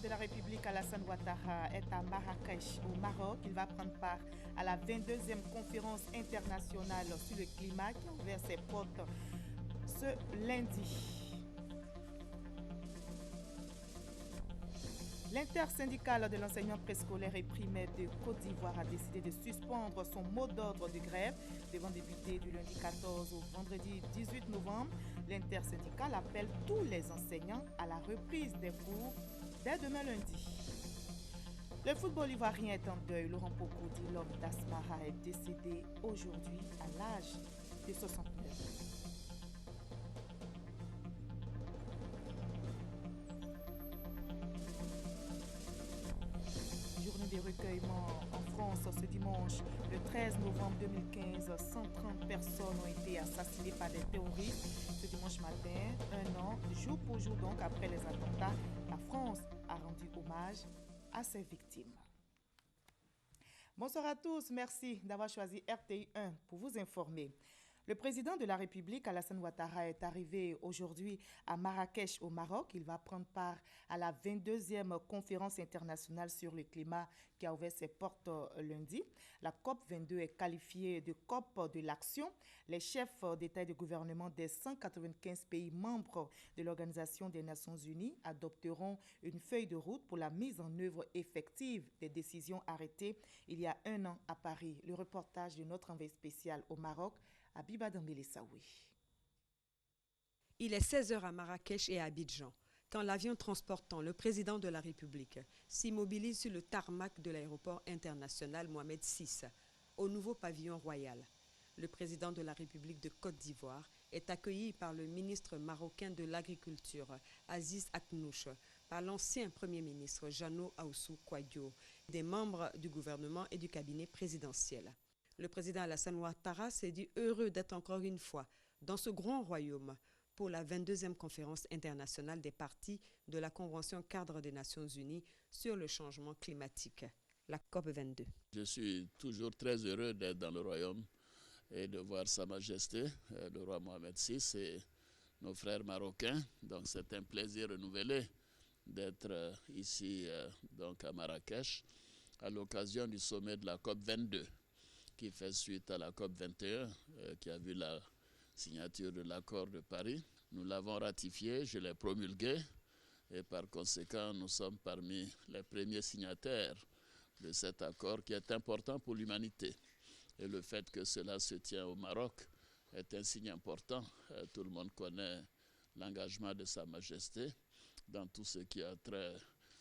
de la République, Alassane Ouattara, est à Marrakech, au Maroc. Il va prendre part à la 22e conférence internationale sur le climat qui a ouvert ses portes ce lundi. L'intersyndicale de l'enseignement préscolaire et primaire de Côte d'Ivoire a décidé de suspendre son mot d'ordre de grève devant débuter du lundi 14 au vendredi 18 novembre. L'intersyndicale appelle tous les enseignants à la reprise des cours dès demain lundi. Le football ivoirien est en deuil. Laurent Pokodi, l'homme d'Asmara, est décédé aujourd'hui à l'âge de 69 ans. Journée des recueillements en France ce dimanche, le 13 novembre 2015, 130 personnes ont été assassinées par des terroristes. Ce dimanche matin, un an, jour pour jour donc après les attentats, la France a rendu hommage à ses victimes. Bonsoir à tous, merci d'avoir choisi RTI 1 pour vous informer. Le président de la République, Alassane Ouattara, est arrivé aujourd'hui à Marrakech, au Maroc. Il va prendre part à la 22e conférence internationale sur le climat qui a ouvert ses portes lundi. La COP22 est qualifiée de COP de l'action. Les chefs d'État et de gouvernement des 195 pays membres de l'Organisation des Nations Unies adopteront une feuille de route pour la mise en œuvre effective des décisions arrêtées il y a un an à Paris. Le reportage de notre envoyé spécial au Maroc, Abiba Dambélé-Saoui. Il est 16h à Marrakech et à Abidjan, quand l'avion transportant le président de la République s'immobilise sur le tarmac de l'aéroport international Mohamed VI, au nouveau pavillon royal. Le président de la République de Côte d'Ivoire est accueilli par le ministre marocain de l'Agriculture, Aziz Aknouch, par l'ancien Premier ministre Jeannot Ahoussou Kouadio, des membres du gouvernement et du cabinet présidentiel. Le président Alassane Ouattara s'est dit heureux d'être encore une fois dans ce grand royaume pour la 22e conférence internationale des parties de la Convention cadre des Nations Unies sur le changement climatique, la COP22. Je suis toujours très heureux d'être dans le royaume et de voir Sa Majesté, le roi Mohamed VI et nos frères marocains. Donc c'est un plaisir renouvelé d'être ici donc à Marrakech à l'occasion du sommet de la COP22. Qui fait suite à la COP21, qui a vu la signature de l'accord de Paris. Nous l'avons ratifié, je l'ai promulgué, et par conséquent, nous sommes parmi les premiers signataires de cet accord qui est important pour l'humanité. Et le fait que cela se tient au Maroc est un signe important. Tout le monde connaît l'engagement de Sa Majesté dans tout ce qui a trait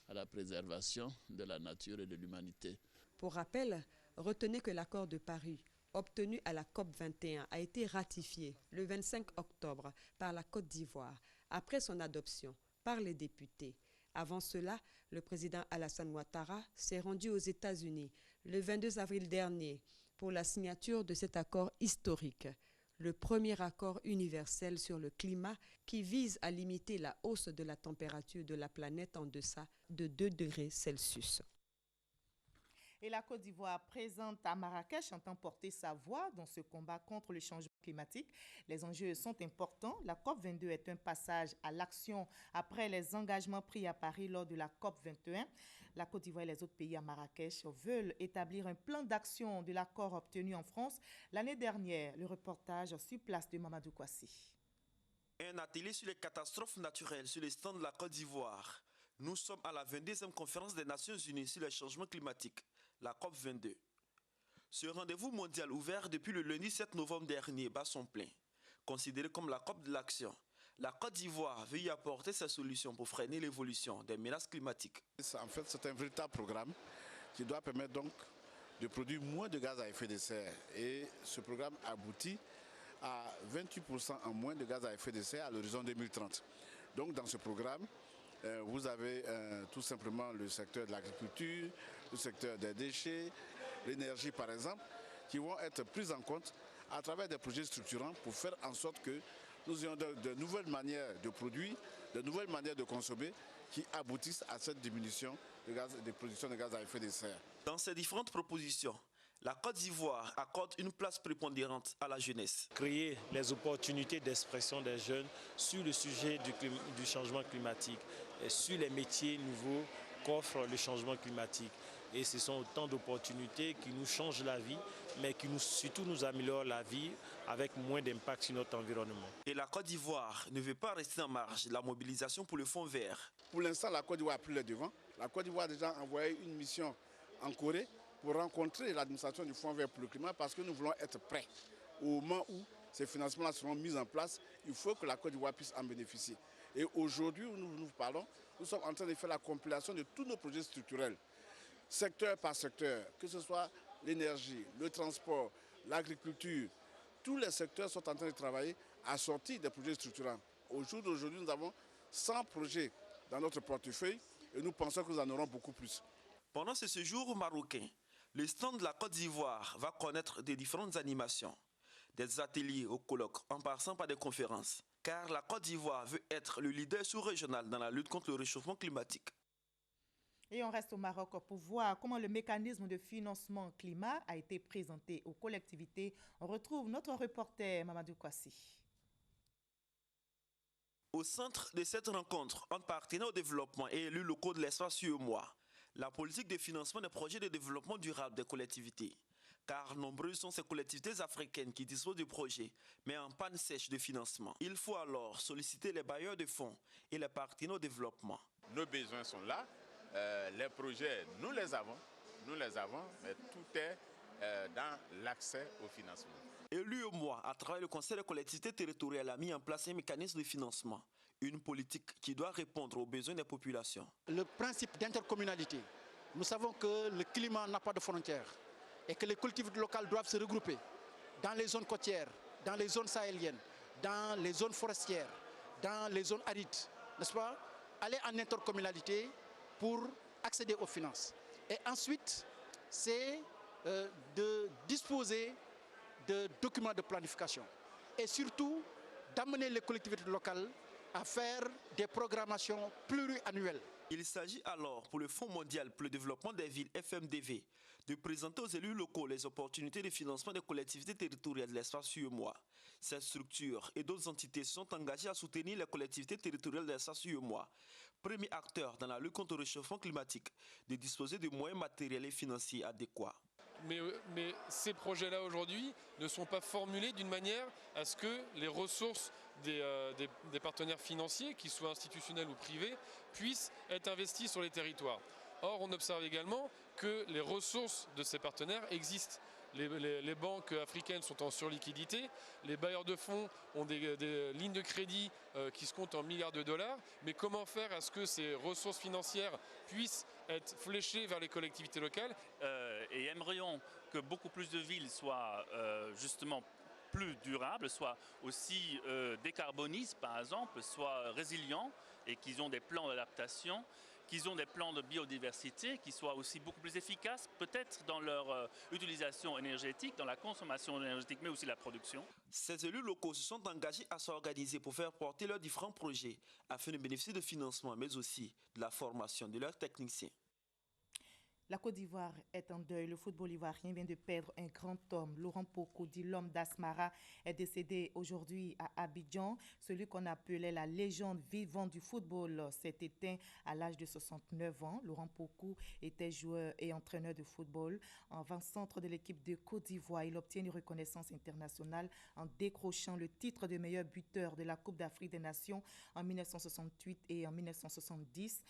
à la préservation de la nature et de l'humanité. Pour rappel, retenez que l'accord de Paris, obtenu à la COP21, a été ratifié le 25 octobre par la Côte d'Ivoire, après son adoption par les députés. Avant cela, le président Alassane Ouattara s'est rendu aux États-Unis le 22 avril dernier pour la signature de cet accord historique, le premier accord universel sur le climat qui vise à limiter la hausse de la température de la planète en deçà de 2 degrés Celsius. Et la Côte d'Ivoire présente à Marrakech entend porter sa voix dans ce combat contre le changement climatique. Les enjeux sont importants. La COP22 est un passage à l'action après les engagements pris à Paris lors de la COP21. La Côte d'Ivoire et les autres pays à Marrakech veulent établir un plan d'action de l'accord obtenu en France l'année dernière. Le reportage sur place de Mamadou Kouassi. Un atelier sur les catastrophes naturelles sur les stands de la Côte d'Ivoire. Nous sommes à la 22e conférence des Nations Unies sur le changement climatique, la COP22. Ce rendez-vous mondial ouvert depuis le lundi 7 novembre dernier bat son plein. Considéré comme la COP de l'action, la Côte d'Ivoire veut y apporter ses solutions pour freiner l'évolution des menaces climatiques. En fait, c'est un véritable programme qui doit permettre donc de produire moins de gaz à effet de serre. Et ce programme aboutit à 28% en moins de gaz à effet de serre à l'horizon 2030. Donc dans ce programme, vous avez tout simplement le secteur de l'agriculture, le secteur des déchets, l'énergie par exemple, qui vont être prises en compte à travers des projets structurants pour faire en sorte que nous ayons de nouvelles manières de produire, de nouvelles manières de consommer qui aboutissent à cette diminution de production de gaz à effet de serre. Dans ces différentes propositions, la Côte d'Ivoire accorde une place prépondérante à la jeunesse. Créer les opportunités d'expression des jeunes sur le sujet du changement climatique, et sur les métiers nouveaux qu'offre le changement climatique. Et ce sont autant d'opportunités qui nous changent la vie, mais qui surtout nous améliorent la vie avec moins d'impact sur notre environnement. Et la Côte d'Ivoire ne veut pas rester en marge de la mobilisation pour le fonds vert. Pour l'instant, la Côte d'Ivoire a pris le devant. La Côte d'Ivoire a déjà envoyé une mission en Corée pour rencontrer l'administration du fonds vert pour le climat parce que nous voulons être prêts. Au moment où ces financements-là seront mis en place, il faut que la Côte d'Ivoire puisse en bénéficier. Et aujourd'hui, où nous parlons, nous sommes en train de faire la compilation de tous nos projets structurels, secteur par secteur, que ce soit l'énergie, le transport, l'agriculture. Tous les secteurs sont en train de travailler à sortir des projets structurants. Au jour d'aujourd'hui, nous avons 100 projets dans notre portefeuille et nous pensons que nous en aurons beaucoup plus. Pendant ce séjour marocain, le stand de la Côte d'Ivoire va connaître des différentes animations, des ateliers au colloque en passant par des conférences, car la Côte d'Ivoire veut être le leader sous-régional dans la lutte contre le réchauffement climatique. Et on reste au Maroc pour voir comment le mécanisme de financement climat a été présenté aux collectivités. On retrouve notre reporter Mamadou Kwasi. Au centre de cette rencontre, entre partenaires au développement et élus locaux de l'espace UEMOA, la politique de financement des projets de développement durable des collectivités. Car nombreuses sont ces collectivités africaines qui disposent de projets, mais en panne sèche de financement. Il faut alors solliciter les bailleurs de fonds et les partenaires au développement. Nos besoins sont là. Les projets, nous les avons, mais tout est dans l'accès au financement. Et l'UEMOA, à travers le Conseil des collectivités territoriales, a mis en place un mécanisme de financement, une politique qui doit répondre aux besoins des populations. Le principe d'intercommunalité, nous savons que le climat n'a pas de frontières et que les collectivités locales doivent se regrouper dans les zones côtières, dans les zones sahéliennes, dans les zones forestières, dans les zones arides, n'est-ce pas? Aller en intercommunalité pour accéder aux finances. Et ensuite, c'est de disposer de documents de planification et surtout d'amener les collectivités locales à faire des programmations pluriannuelles. Il s'agit alors pour le Fonds mondial pour le développement des villes FMDV de présenter aux élus locaux les opportunités de financement des collectivités territoriales de l'espace UEMOA. Cette structure et d'autres entités se sont engagées à soutenir les collectivités territoriales de l'espace UEMOA, premier acteur dans la lutte contre le réchauffement climatique, de disposer de moyens matériels et financiers adéquats. Mais ces projets-là aujourd'hui ne sont pas formulés d'une manière à ce que les ressources des partenaires financiers, qu'ils soient institutionnels ou privés, puissent être investis sur les territoires. Or, on observe également que les ressources de ces partenaires existent. Les banques africaines sont en surliquidité, les bailleurs de fonds ont des lignes de crédit qui se comptent en milliards de dollars, mais comment faire à ce que ces ressources financières puissent être fléchées vers les collectivités locales et aimerions que beaucoup plus de villes soient justement plus durables, soient aussi décarbonisées par exemple, soient résilients et qu'ils ont des plans d'adaptation, qu'ils ont des plans de biodiversité qui soient aussi beaucoup plus efficaces, peut-être dans leur utilisation énergétique, dans la consommation énergétique, mais aussi la production. Ces élus locaux se sont engagés à s'organiser pour faire porter leurs différents projets afin de bénéficier de financement, mais aussi de la formation de leurs techniciens. La Côte d'Ivoire est en deuil. Le football ivoirien vient de perdre un grand homme. Laurent Poko, dit l'homme d'Asmara, est décédé aujourd'hui à Abidjan. Celui qu'on appelait la légende vivante du football s'est éteint à l'âge de 69 ans. Laurent Poko était joueur et entraîneur de football. En avant-centre de l'équipe de Côte d'Ivoire, il obtient une reconnaissance internationale en décrochant le titre de meilleur buteur de la Coupe d'Afrique des Nations en 1968 et en 1970.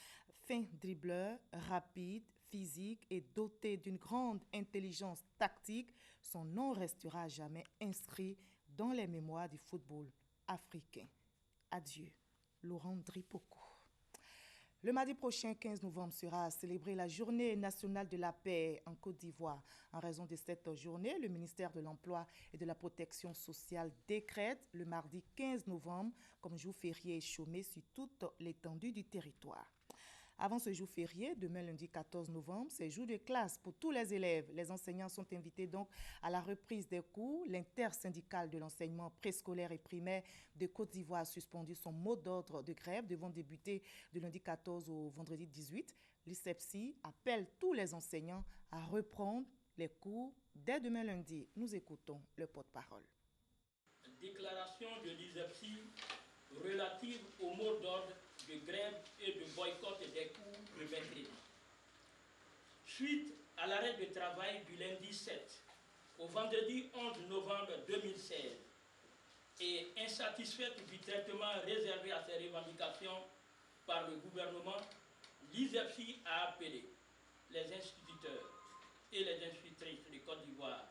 Fin dribbleur, rapide, physique et doté d'une grande intelligence tactique, son nom restera à jamais inscrit dans les mémoires du football africain. Adieu, Laurent Dripoko. Le mardi prochain, 15 novembre, sera célébrée la Journée nationale de la paix en Côte d'Ivoire. En raison de cette journée, le ministère de l'Emploi et de la Protection sociale décrète le mardi 15 novembre comme jour férié et chômé sur toute l'étendue du territoire. Avant ce jour férié, demain lundi 14 novembre, c'est jour de classe pour tous les élèves. Les enseignants sont invités donc à la reprise des cours. L'intersyndicale de l'enseignement préscolaire et primaire de Côte d'Ivoire a suspendu son mot d'ordre de grève devant débuter du lundi 14 au vendredi 18. L'ISEPSI appelle tous les enseignants à reprendre les cours dès demain lundi. Nous écoutons le porte-parole. Déclaration de l'ISEPSI relative au mot d'ordre de grève et de boycott des cours le mercredi. Suite à l'arrêt de travail du lundi 7 au vendredi 11 novembre 2016 et insatisfaite du traitement réservé à ces revendications par le gouvernement, l'ISEPSI a appelé les instituteurs et les institutrices de Côte d'Ivoire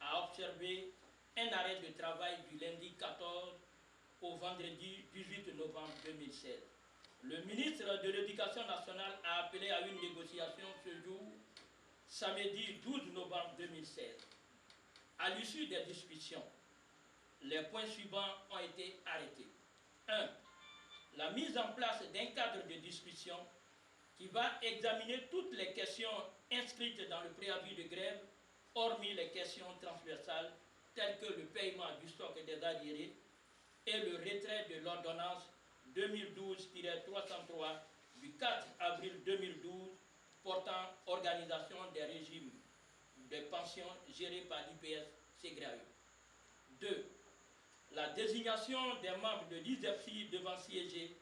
à observer un arrêt de travail du lundi 14 au vendredi 18 novembre 2016. Le ministre de l'Éducation nationale a appelé à une négociation ce jour, samedi 12 novembre 2016. À l'issue des discussions, les points suivants ont été arrêtés. 1. La mise en place d'un cadre de discussion qui va examiner toutes les questions inscrites dans le préavis de grève, hormis les questions transversales telles que le paiement du stock des arriérés et le retrait de l'ordonnance 2012-303 du 4 avril 2012 portant organisation des régimes de pensions gérés par l'IPS Ségrae. 2. La désignation des membres de l'ISEPSI devant siéger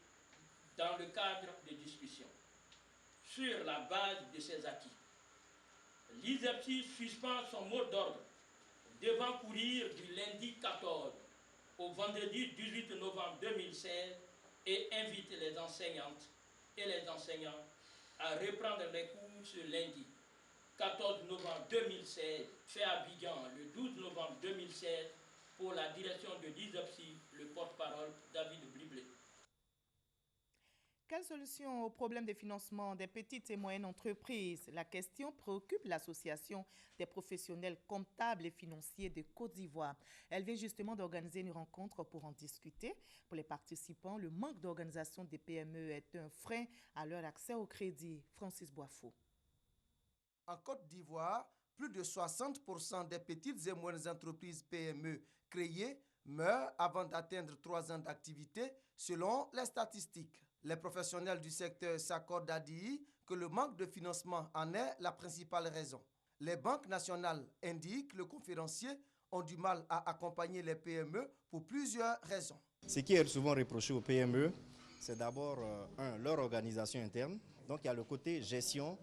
dans le cadre de discussion. Sur la base de ces acquis, l'ISEPSI suspend son mot d'ordre devant courir du lundi 14 au vendredi 18 novembre 2016 et invite les enseignantes et les enseignants à reprendre les cours ce lundi 14 novembre 2016, fait à Abidjan le 12 novembre 2016 pour la direction de l'ISEPSI, le porte-parole David Bliblé. Quelle solution au problème de financement des petites et moyennes entreprises? La question préoccupe l'Association des professionnels comptables et financiers de Côte d'Ivoire. Elle vient justement d'organiser une rencontre pour en discuter. Pour les participants, le manque d'organisation des PME est un frein à leur accès au crédit. Francis Boifo. En Côte d'Ivoire, plus de 60% des petites et moyennes entreprises PME créées meurent avant d'atteindre 3 ans d'activité, selon les statistiques. Les professionnels du secteur s'accordent à dire que le manque de financement en est la principale raison. Les banques nationales, indiquent le conférencier, ont du mal à accompagner les PME pour plusieurs raisons. Ce qui est souvent reproché aux PME, c'est d'abord leur organisation interne. Donc il y a le côté gestion,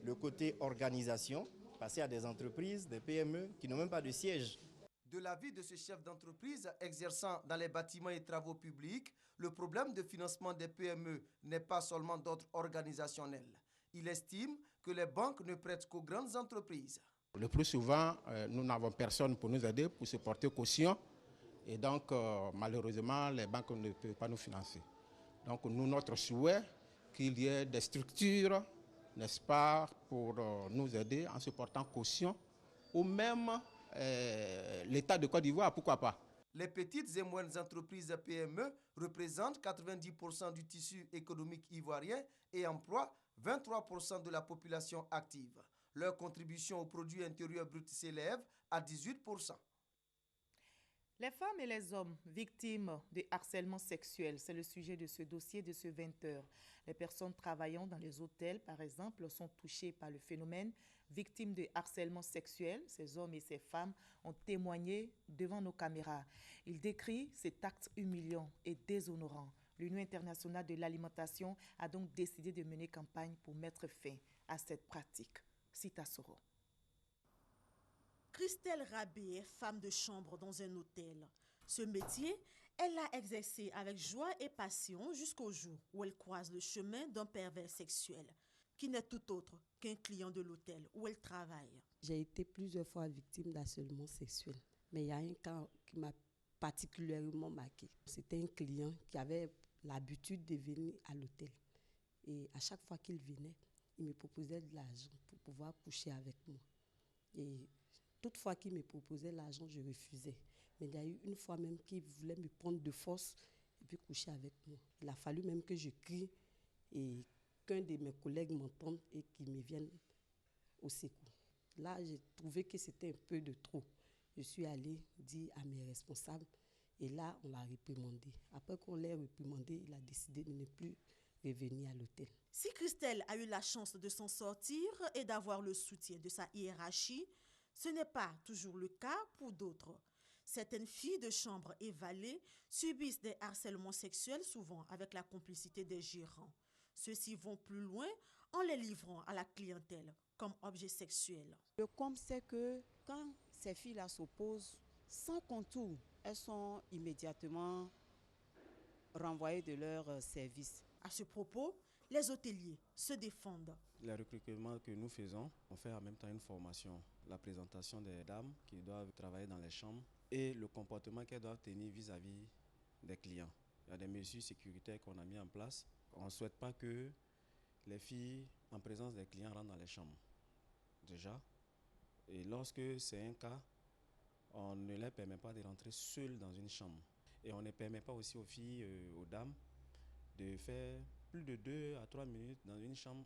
le côté organisation, parce qu'il y a des entreprises, des PME qui n'ont même pas de siège. De l'avis de ce chef d'entreprise exerçant dans les bâtiments et travaux publics, le problème de financement des PME n'est pas seulement d'ordre organisationnel. Il estime que les banques ne prêtent qu'aux grandes entreprises. Le plus souvent, nous n'avons personne pour nous aider, pour se porter caution. Et donc, malheureusement, les banques ne peuvent pas nous financer. Donc, nous, notre souhait, qu'il y ait des structures, n'est-ce pas, pour nous aider en se portant caution, ou même l'État de Côte d'Ivoire, pourquoi pas. Les petites et moyennes entreprises PME représentent 90% du tissu économique ivoirien et emploient 23% de la population active. Leur contribution au produit intérieur brut s'élève à 18%. Les femmes et les hommes victimes de harcèlement sexuel, c'est le sujet de ce dossier de ce 20h. Les personnes travaillant dans les hôtels, par exemple, sont touchées par le phénomène. Victimes de harcèlement sexuel, ces hommes et ces femmes ont témoigné devant nos caméras. Ils décrivent cet acte humiliant et déshonorant. L'Union internationale de l'alimentation a donc décidé de mener campagne pour mettre fin à cette pratique. Sita Soro. Christelle Rabé est femme de chambre dans un hôtel. Ce métier, elle l'a exercé avec joie et passion jusqu'au jour où elle croise le chemin d'un pervers sexuel, qui n'est tout autre qu'un client de l'hôtel où elle travaille. J'ai été plusieurs fois victime d'harcèlement sexuel, mais il y a un cas qui m'a particulièrement marqué. C'était un client qui avait l'habitude de venir à l'hôtel. Et à chaque fois qu'il venait, il me proposait de l'argent pour pouvoir coucher avec moi. Et toutefois qu'il me proposait l'argent, je refusais. Mais il y a eu une fois même qu'il voulait me prendre de force et puis coucher avec moi. Il a fallu même que je crie et qu'un de mes collègues m'entende et qu'il me vienne au secours. Là, j'ai trouvé que c'était un peu de trop. Je suis allée dire à mes responsables et là, on l'a réprimandé. Après qu'on l'ait réprimandé, il a décidé de ne plus revenir à l'hôtel. Si Christelle a eu la chance de s'en sortir et d'avoir le soutien de sa hiérarchie, ce n'est pas toujours le cas pour d'autres. Certaines filles de chambre et valets subissent des harcèlements sexuels, souvent avec la complicité des gérants. Ceux-ci vont plus loin en les livrant à la clientèle comme objet sexuel. Le comble, c'est que quand ces filles-là s'opposent, sans contour, elles sont immédiatement renvoyées de leur service. À ce propos, les hôteliers se défendent. Les recrutements que nous faisons, on fait en même temps une formation, la présentation des dames qui doivent travailler dans les chambres et le comportement qu'elles doivent tenir vis-à-vis des clients. Il y a des mesures sécuritaires qu'on a mis en place. On ne souhaite pas que les filles, en présence des clients, rentrent dans les chambres. Déjà. Et lorsque c'est un cas, on ne leur permet pas de rentrer seules dans une chambre. Et on ne permet pas aussi aux filles, aux dames, de faire plus de 2 à 3 minutes dans une chambre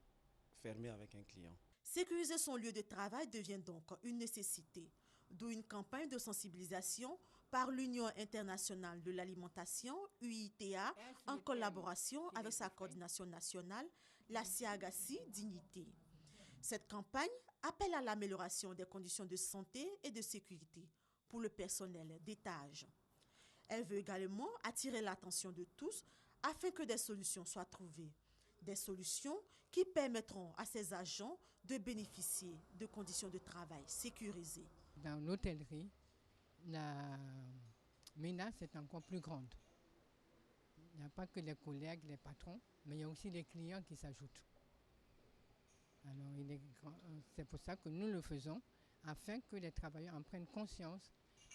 fermée avec un client. Sécuriser son lieu de travail devient donc une nécessité, d'où une campagne de sensibilisation par l'Union internationale de l'alimentation, UITA, en collaboration avec sa coordination nationale, la CIAGASI Dignité. Cette campagne appelle à l'amélioration des conditions de santé et de sécurité pour le personnel d'étage. Elle veut également attirer l'attention de tous afin que des solutions soient trouvées. Des solutions qui permettront à ces agents de bénéficier de conditions de travail sécurisées. Dans l'hôtellerie, la menace est encore plus grande. Il n'y a pas que les collègues, les patrons, mais il y a aussi les clients qui s'ajoutent. Alors, c'est pour ça que nous le faisons, afin que les travailleurs en prennent conscience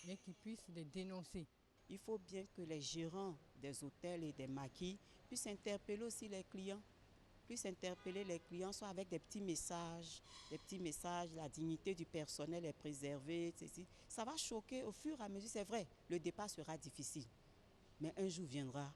et qu'ils puissent les dénoncer. Il faut bien que les gérants des hôtels et des maquis puissent interpeller aussi les clients. Soit avec des petits messages, la dignité du personnel est préservée. Ça va choquer au fur et à mesure, c'est vrai, le départ sera difficile. Mais un jour viendra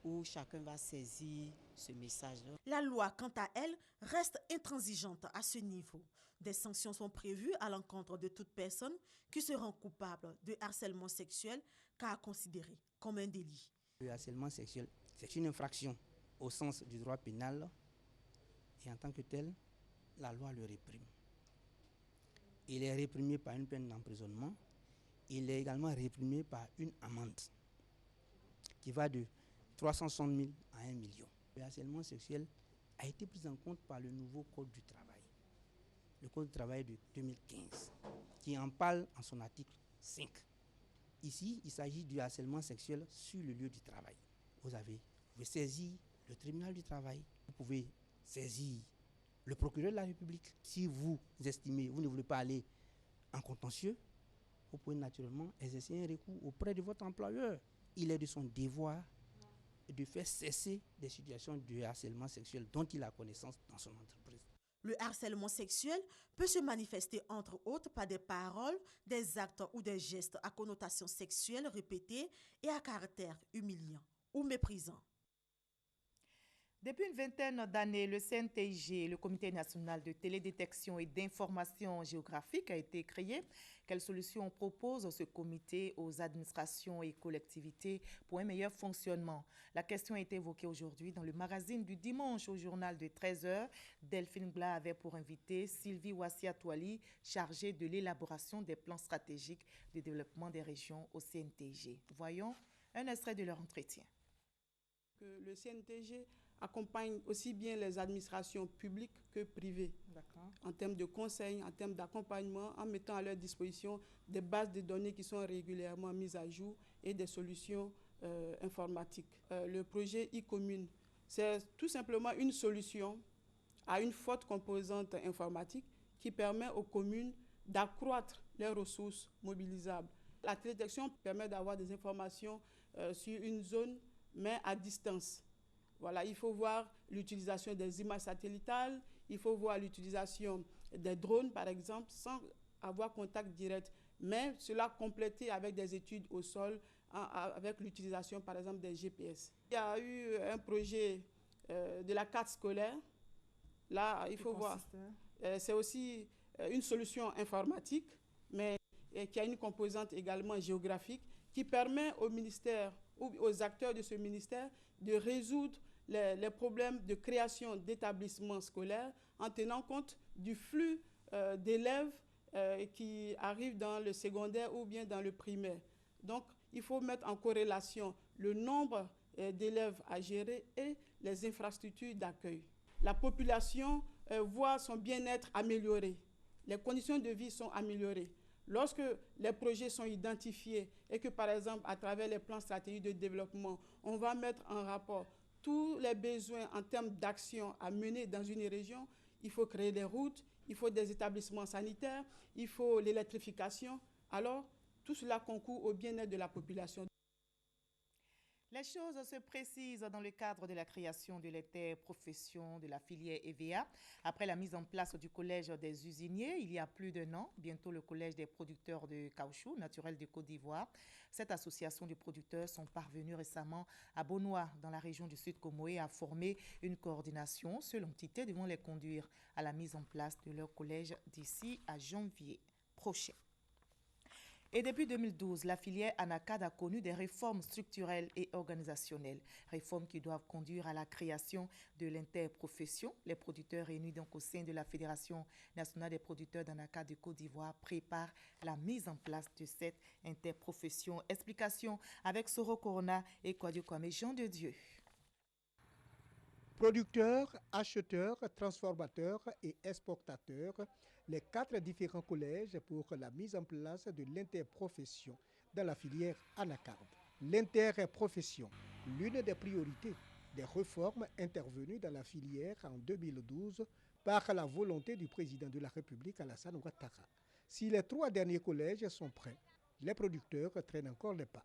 où chacun va saisir ce message-là. La loi, quant à elle, reste intransigeante à ce niveau. Des sanctions sont prévues à l'encontre de toute personne qui se rend coupable de harcèlement sexuel, car considéré comme un délit. Le harcèlement sexuel, c'est une infraction au sens du droit pénal. Et en tant que tel, la loi le réprime. Il est réprimé par une peine d'emprisonnement. Il est également réprimé par une amende qui va de 360 000 à 1 million. Le harcèlement sexuel a été pris en compte par le nouveau Code du travail, le Code du travail de 2015, qui en parle en son article 5. Ici, il s'agit du harcèlement sexuel sur le lieu du travail. Vous pouvez saisir le tribunal du travail, vous pouvez saisir le procureur de la République. Si vous estimez, vous ne voulez pas aller en contentieux, vous pouvez naturellement exercer un recours auprès de votre employeur. Il est de son devoir de faire cesser des situations de harcèlement sexuel dont il a connaissance dans son entreprise. Le harcèlement sexuel peut se manifester entre autres par des paroles, des actes ou des gestes à connotation sexuelle répétée et à caractère humiliant ou méprisant. Depuis une vingtaine d'années, le CNTIG, le Comité national de télédétection et d'information géographique, a été créé. Quelles solutions propose ce comité aux administrations et collectivités pour un meilleur fonctionnement? La question a été évoquée aujourd'hui dans le magazine du dimanche au journal de 13h. Delphine Bla avait pour invité Sylvie Wassia-Touali, chargée de l'élaboration des plans stratégiques de développement des régions au CNTIG. Voyons un extrait de leur entretien. Le CNTG accompagne aussi bien les administrations publiques que privées en termes de conseils, en termes d'accompagnement, en mettant à leur disposition des bases de données qui sont régulièrement mises à jour et des solutions informatiques. Le projet e-commune, c'est tout simplement une solution à une forte composante informatique qui permet aux communes d'accroître leurs ressources mobilisables. La télédétection permet d'avoir des informations sur une zone, mais à distance. Voilà, il faut voir l'utilisation des images satellitales, il faut voir l'utilisation des drones, par exemple, sans avoir contact direct, mais cela complété avec des études au sol, avec l'utilisation, par exemple, des GPS. Il y a eu un projet de la carte scolaire. Là, il faut voir. C'est aussi une solution informatique, mais qui a une composante également géographique, qui permet au ministère ou aux acteurs de ce ministère de résoudre les problèmes de création d'établissements scolaires en tenant compte du flux d'élèves qui arrivent dans le secondaire ou bien dans le primaire. Donc, il faut mettre en corrélation le nombre d'élèves à gérer et les infrastructures d'accueil. La population voit son bien-être amélioré. Les conditions de vie sont améliorées. Lorsque les projets sont identifiés et que, par exemple, à travers les plans stratégiques de développement, on va mettre en rapport tous les besoins en termes d'action à mener dans une région, il faut créer des routes, il faut des établissements sanitaires, il faut l'électrification. Alors, tout cela concourt au bien-être de la population. Les choses se précisent dans le cadre de la création de l'interprofession de la filière EVA. Après la mise en place du collège des usiniers, il y a plus d'un an, bientôt le collège des producteurs de caoutchouc naturel de Côte d'Ivoire. Cette association de producteurs sont parvenus récemment à Bonois, dans la région du Sud Comoé, à former une coordination. Seule entité devant les conduire à la mise en place de leur collège d'ici à janvier prochain. Et depuis 2012, la filière ANACAD a connu des réformes structurelles et organisationnelles, réformes qui doivent conduire à la création de l'interprofession. Les producteurs réunis donc au sein de la Fédération nationale des producteurs d'ANACAD de Côte d'Ivoire préparent la mise en place de cette interprofession. Explication avec Soro Corona et Kwadio Kwame Jean de Dieu. Producteurs, acheteurs, transformateurs et exportateurs, les 4 différents collèges pour la mise en place de l'interprofession dans la filière ANACAD. L'interprofession, l'une des priorités des réformes intervenues dans la filière en 2012 par la volonté du président de la République Alassane Ouattara. Si les 3 derniers collèges sont prêts, les producteurs traînent encore les pas.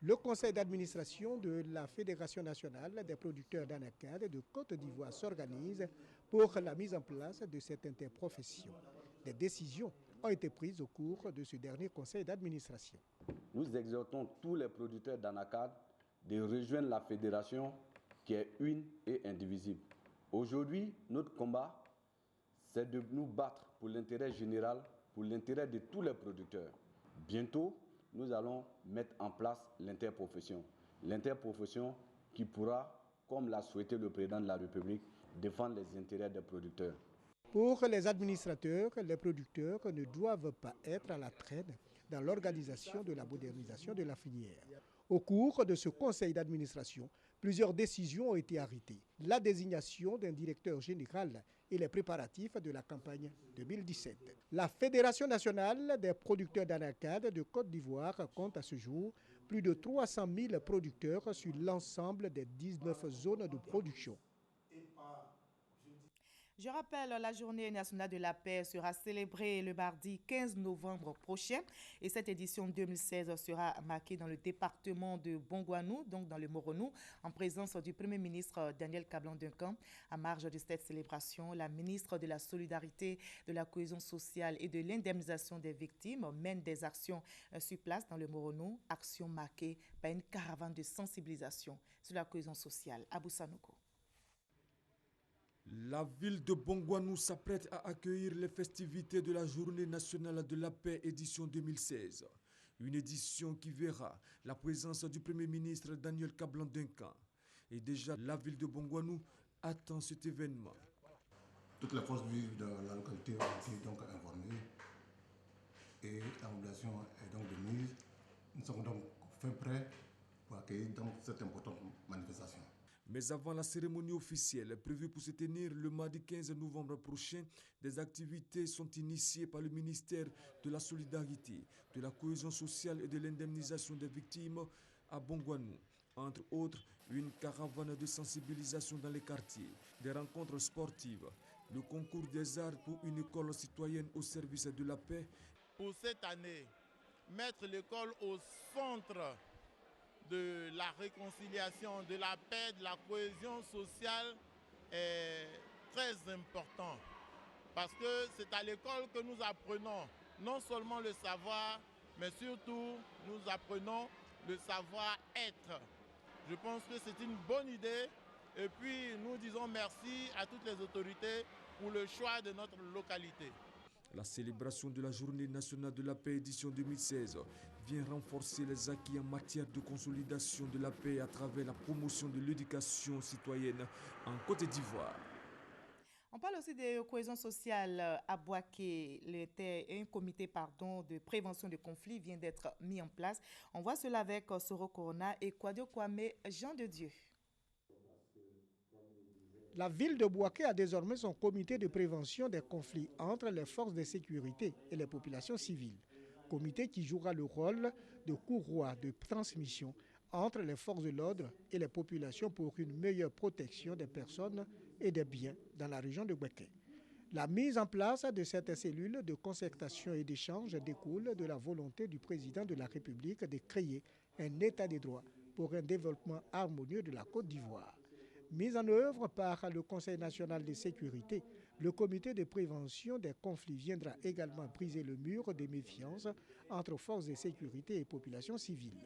Le conseil d'administration de la Fédération nationale des producteurs d'ANACAD de Côte d'Ivoire s'organise pour la mise en place de cette interprofession. Des décisions ont été prises au cours de ce dernier conseil d'administration. Nous exhortons tous les producteurs d'ANACAD de rejoindre la fédération qui est une et indivisible. Aujourd'hui, notre combat, c'est de nous battre pour l'intérêt général, pour l'intérêt de tous les producteurs. Bientôt, nous allons mettre en place l'interprofession. L'interprofession qui pourra, comme l'a souhaité le président de la République, défendre les intérêts des producteurs. Pour les administrateurs, les producteurs ne doivent pas être à la traîne dans l'organisation de la modernisation de la filière. Au cours de ce conseil d'administration, plusieurs décisions ont été arrêtées. La désignation d'un directeur général et les préparatifs de la campagne 2017. La Fédération nationale des producteurs d'ANACAD de Côte d'Ivoire compte à ce jour plus de 300 000 producteurs sur l'ensemble des 19 zones de production. Je rappelle, la journée nationale de la paix sera célébrée le mardi 15 novembre prochain et cette édition 2016 sera marquée dans le département de Bongouanou, donc dans le Moronou, en présence du Premier ministre Daniel Kablan-Duncan. À marge de cette célébration, la ministre de la Solidarité, de la Cohésion sociale et de l'indemnisation des victimes mène des actions sur place dans le Moronou, actions marquées par une caravane de sensibilisation sur la cohésion sociale. Abou Sanogo. La ville de Bongouanou s'apprête à accueillir les festivités de la Journée nationale de la paix édition 2016. Une édition qui verra la présence du Premier ministre Daniel Kablan-Duncan. Et déjà, la ville de Bongouanou attend cet événement. Toutes les forces vives de la localité ont été donc informées et la population est donc de mise. Nous sommes donc fin prêts pour accueillir donc cette importante manifestation. Mais avant la cérémonie officielle prévue pour se tenir le mardi 15 novembre prochain, des activités sont initiées par le ministère de la Solidarité, de la Cohésion sociale et de l'indemnisation des victimes à Bongouanou. Entre autres, une caravane de sensibilisation dans les quartiers, des rencontres sportives, le concours des arts pour une école citoyenne au service de la paix. Pour cette année, mettre l'école au centre de la réconciliation, de la paix, de la cohésion sociale est très important. Parce que c'est à l'école que nous apprenons non seulement le savoir, mais surtout nous apprenons le savoir-être. Je pense que c'est une bonne idée et puis nous disons merci à toutes les autorités pour le choix de notre localité. La célébration de la Journée nationale de la paix édition 2016 vient renforcer les acquis en matière de consolidation de la paix à travers la promotion de l'éducation citoyenne en Côte d'Ivoire. On parle aussi de cohésion sociale à Boaké. Un comité de prévention de conflits vient d'être mis en place. On voit cela avec Soro Corona et Kwadio Kwame Jean de Dieu. La ville de Bouaké a désormais son comité de prévention des conflits entre les forces de sécurité et les populations civiles. Comité qui jouera le rôle de courroie de transmission entre les forces de l'ordre et les populations pour une meilleure protection des personnes et des biens dans la région de Bouaké. La mise en place de cette cellule de concertation et d'échange découle de la volonté du président de la République de créer un état de droit pour un développement harmonieux de la Côte d'Ivoire. Mise en œuvre par le Conseil national de sécurité, le comité de prévention des conflits viendra également briser le mur de méfiance entre forces de sécurité et population civile.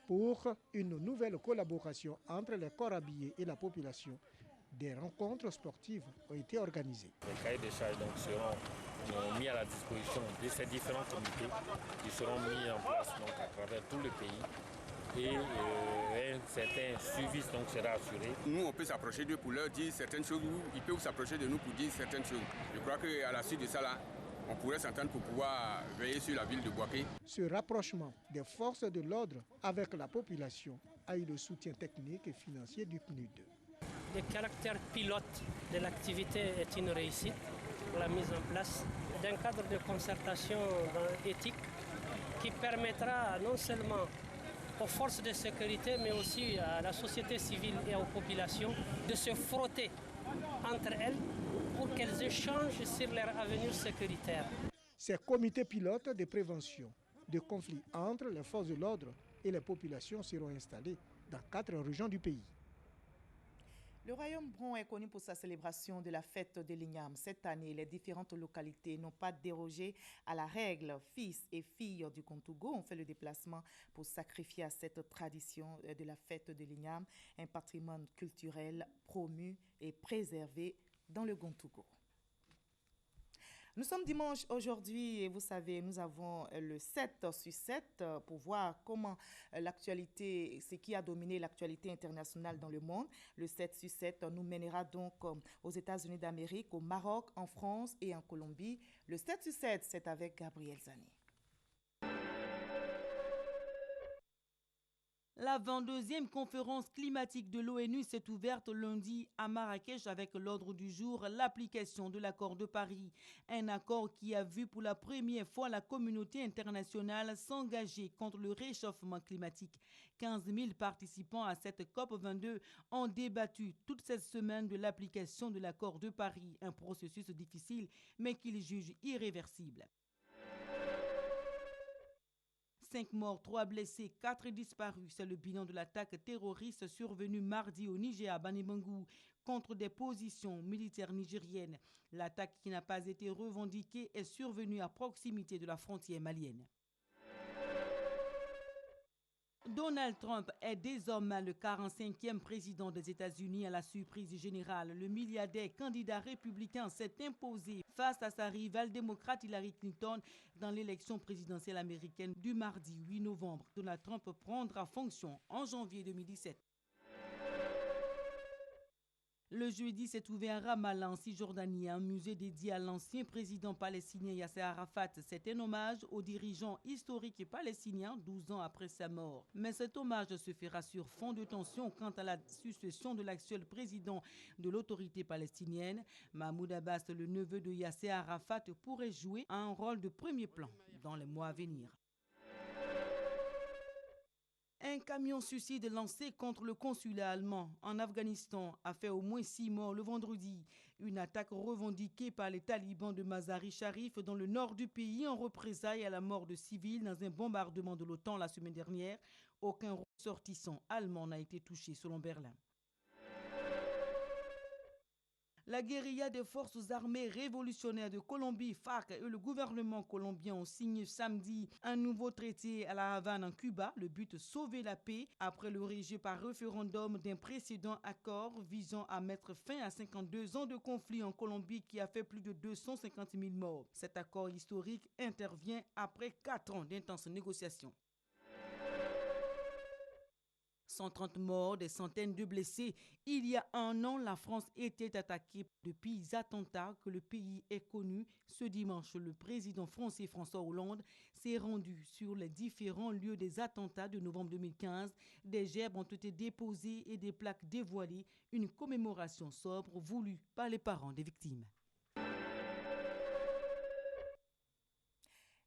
Pour une nouvelle collaboration entre les corps habillés et la population, des rencontres sportives ont été organisées. Les cahiers de charges seront mis à la disposition de ces différents comités qui seront mis en place à travers tout le pays. Et un certain suivi sera assuré. Nous, on peut s'approcher d'eux pour leur dire certaines choses, ou ils peuvent s'approcher de nous pour dire certaines choses. Je crois qu'à la suite de ça, là, on pourrait s'entendre pour pouvoir veiller sur la ville de Bouaké. Ce rapprochement des forces de l'ordre avec la population a eu le soutien technique et financier du PNUD. Le caractère pilote de l'activité est une réussite. La mise en place d'un cadre de concertation éthique qui permettra non seulement aux forces de sécurité, mais aussi à la société civile et aux populations de se frotter entre elles pour qu'elles échangent sur leur avenir sécuritaire. Ces comités pilotes de prévention de conflits entre les forces de l'ordre et les populations seront installés dans 4 régions du pays. Le Royaume Bron est connu pour sa célébration de la fête de l'Igname. Cette année, les différentes localités n'ont pas dérogé à la règle. Fils et filles du Kontougo ont fait le déplacement pour sacrifier à cette tradition de la fête de l'Igname, un patrimoine culturel promu et préservé dans le Kontougo. Nous sommes dimanche aujourd'hui et vous savez, nous avons le 7 sur 7 pour voir comment l'actualité, ce qui a dominé l'actualité internationale dans le monde. Le 7 sur 7 nous mènera donc aux États-Unis d'Amérique, au Maroc, en France et en Colombie. Le 7 sur 7, c'est avec Gabriel Zani. La 22e conférence climatique de l'ONU s'est ouverte lundi à Marrakech avec l'ordre du jour l'application de l'accord de Paris. Un accord qui a vu pour la première fois la communauté internationale s'engager contre le réchauffement climatique. 15 000 participants à cette COP22 ont débattu toute cette semaine de l'application de l'accord de Paris, un processus difficile mais qu'ils jugent irréversible. 5 morts, 3 blessés, 4 disparus. C'est le bilan de l'attaque terroriste survenue mardi au Niger à Banibangou contre des positions militaires nigériennes. L'attaque qui n'a pas été revendiquée est survenue à proximité de la frontière malienne. Donald Trump est désormais le 45e président des États-Unis à la surprise générale. Le milliardaire candidat républicain s'est imposé face à sa rivale démocrate Hillary Clinton dans l'élection présidentielle américaine du mardi 8 novembre. Donald Trump prendra fonction en janvier 2017. Le jeudi s'est ouvert à Ramallah, en Cisjordanie, un musée dédié à l'ancien président palestinien Yasser Arafat. C'est un hommage au dirigeant historique palestinien 12 ans après sa mort. Mais cet hommage se fera sur fond de tension quant à la succession de l'actuel président de l'autorité palestinienne. Mahmoud Abbas, le neveu de Yasser Arafat, pourrait jouer un rôle de premier plan dans les mois à venir. Un camion suicide lancé contre le consulat allemand en Afghanistan a fait au moins 6 morts le vendredi. Une attaque revendiquée par les talibans de Mazar-i-Sharif dans le nord du pays en représailles à la mort de civils dans un bombardement de l'OTAN la semaine dernière. Aucun ressortissant allemand n'a été touché selon Berlin. La guérilla des forces armées révolutionnaires de Colombie, FARC, et le gouvernement colombien ont signé samedi un nouveau traité à La Havane en Cuba. Le but, sauver la paix après le rejet par référendum d'un précédent accord visant à mettre fin à 52 ans de conflit en Colombie qui a fait plus de 250 000 morts. Cet accord historique intervient après 4 ans d'intenses négociations. 130 morts, des centaines de blessés. Il y a un an, la France était attaquée par de pires attentats que le pays ait connus. Ce dimanche, le président français François Hollande s'est rendu sur les différents lieux des attentats de novembre 2015. Des gerbes ont été déposées et des plaques dévoilées. Une commémoration sobre voulue par les parents des victimes.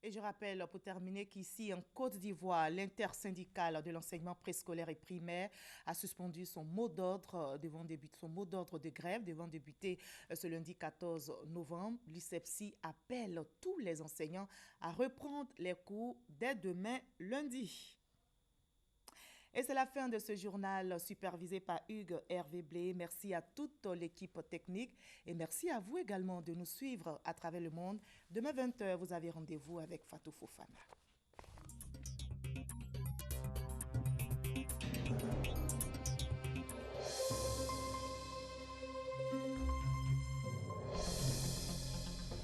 Et je rappelle, pour terminer, qu'ici, en Côte d'Ivoire, l'intersyndicale de l'enseignement préscolaire et primaire a suspendu son mot d'ordre de grève devant débuter ce lundi 14 novembre. L'ISEPSI appelle tous les enseignants à reprendre les cours dès demain lundi. Et c'est la fin de ce journal supervisé par Hugues Hervé Blé. Merci à toute l'équipe technique et merci à vous également de nous suivre à travers le monde. Demain 20h, vous avez rendez-vous avec Fatou Fofana.